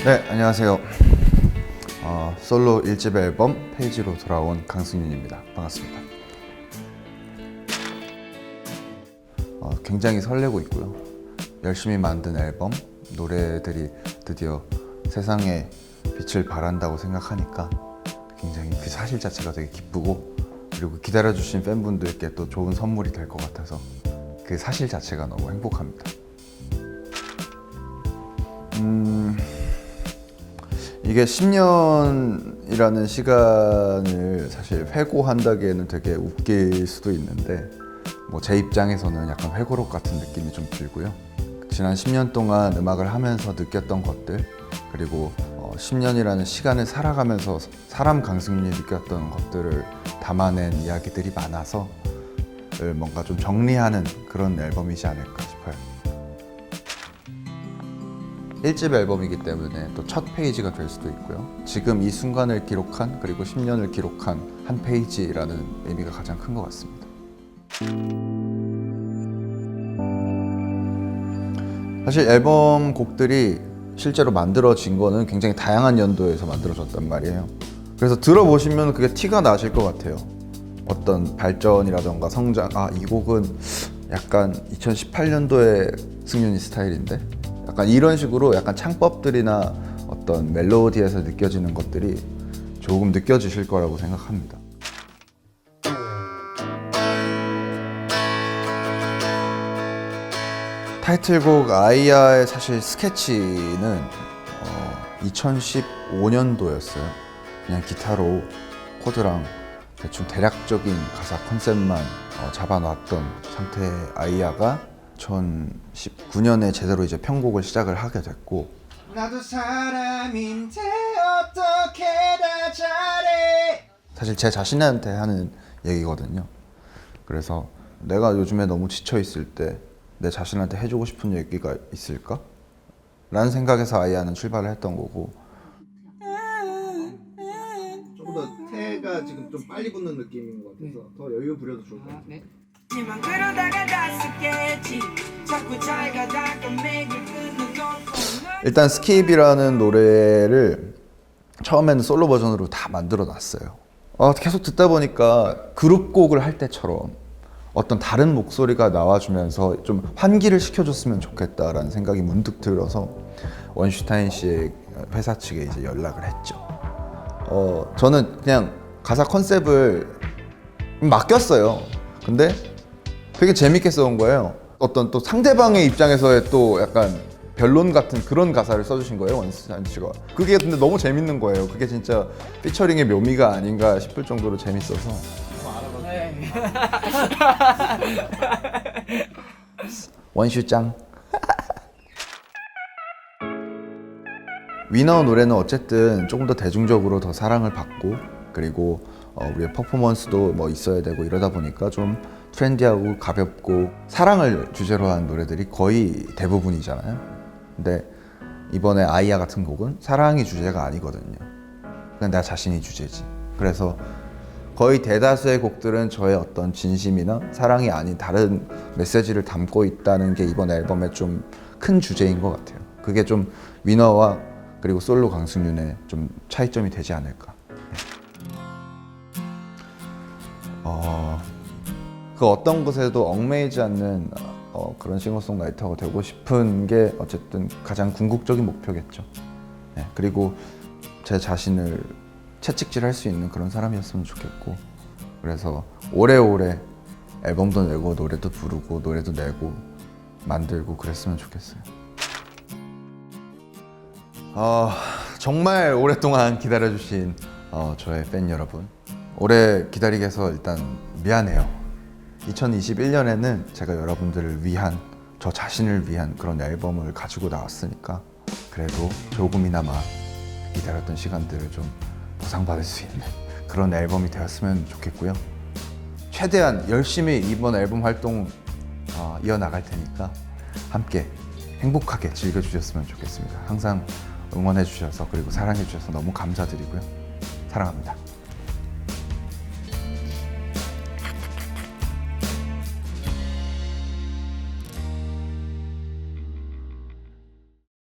네, 안녕하세요. 솔로 1집 앨범 페이지로 돌아온 강승윤입니다. 반갑습니다. 굉장히 설레고 있고요. 열심히 만든 앨범, 노래들이 드디어 세상에 빛을 발한다고 생각하니까 굉장히 그 사실 자체가 되게 기쁘고, 그리고 기다려주신 팬분들께 또 좋은 선물이 될 것 같아서 그 사실 자체가 너무 행복합니다. 이게 10년이라는 시간을 사실 회고한다기에는 되게 웃길 수도 있는데, 제 입장에서는 약간 회고록 같은 느낌이 좀 들고요. 지난 10년 동안 음악을 하면서 느꼈던 것들, 그리고 10년이라는 시간을 살아가면서 사람 강승윤이 느꼈던 것들을 담아낸 이야기들이 많아서 뭔가 좀 정리하는 그런 앨범이지 않을까 싶어요. 1집 앨범이기 때문에 또 첫 페이지가 될 수도 있고요. 지금 이 순간을 기록한, 그리고 10년을 기록한 한 페이지라는 의미가 가장 큰 것 같습니다. 사실 앨범 곡들이 실제로 만들어진 거는 굉장히 다양한 연도에서 만들어졌단 말이에요. 그래서 들어보시면 그게 티가 나실 것 같아요. 어떤 발전이라던가 성장, 이 곡은 약간 2018년도의 승윤이 스타일인데? 약간 이런 식으로 약간 창법들이나 어떤 멜로디에서 느껴지는 것들이 조금 느껴지실 거라고 생각합니다. 타이틀곡 아이야의 사실 스케치는 2015년도였어요. 그냥 기타로 코드랑 대충 대략적인 가사 컨셉만 잡아놨던 상태의 아이야가 2019년에 제대로 이제 편곡을 시작을 하게 됐고, 나도 사람인데 어떻게 다 잘해, 사실 제 자신한테 하는 얘기거든요. 그래서 내가 요즘에 너무 지쳐 있을 때 내 자신한테 해주고 싶은 얘기가 있을까? 라는 생각에서 아이야는 출발을 했던 거고. 조금 더 태가 지금 좀 빨리 붙는 느낌인 것 같아서 더 여유 부려도 좋을 것 같아요. 네. 일단 스킵이라는 노래를 처음에는 솔로 버전으로 다 만들어 놨어요. 계속 듣다 보니까 그룹곡을 할 때처럼 어떤 다른 목소리가 나와주면서 좀 환기를 시켜줬으면 좋겠다라는 생각이 문득 들어서 원슈타인 씨의 회사 측에 이제 연락을 했죠. 저는 그냥 가사 컨셉을 맡겼어요. 근데 되게 재밌게 써온 거예요. 어떤 또 상대방의 입장에서의 또 약간 변론 같은 그런 가사를 써주신 거예요, 원슈타인 씨가. 그게 근데 너무 재밌는 거예요. 그게 진짜 피처링의 묘미가 아닌가 싶을 정도로 재밌어서. 네. 원슈짱. 위너 노래는 어쨌든 조금 더 대중적으로 더 사랑을 받고, 그리고 우리의 퍼포먼스도 있어야 되고 이러다 보니까 좀 트렌디하고 가볍고 사랑을 주제로 한 노래들이 거의 대부분이잖아요. 근데 이번에 아이야 같은 곡은 사랑이 주제가 아니거든요. 그냥 나 자신이 주제지. 그래서 거의 대다수의 곡들은 저의 어떤 진심이나 사랑이 아닌 다른 메시지를 담고 있다는 게 이번 앨범의 좀 큰 주제인 것 같아요. 그게 좀 위너와 그리고 솔로 강승윤의 좀 차이점이 되지 않을까. 그 어떤 것에도 얽매이지 않는 그런 싱어송라이터가 되고 싶은 게 어쨌든 가장 궁극적인 목표겠죠. 네, 그리고 제 자신을 채찍질할 수 있는 그런 사람이었으면 좋겠고, 그래서 오래오래 앨범도 내고 노래도 부르고 노래도 내고 만들고 그랬으면 좋겠어요. 정말 오랫동안 기다려주신 저의 팬 여러분, 오래 기다리게 해서 일단 미안해요. 2021년에는 제가 여러분들을 위한, 저 자신을 위한 그런 앨범을 가지고 나왔으니까 그래도 조금이나마 기다렸던 시간들을 좀 보상받을 수 있는 그런 앨범이 되었으면 좋겠고요. 최대한 열심히 이번 앨범 활동 이어나갈 테니까 함께 행복하게 즐겨주셨으면 좋겠습니다. 항상 응원해 주셔서, 그리고 사랑해 주셔서 너무 감사드리고요. 사랑합니다.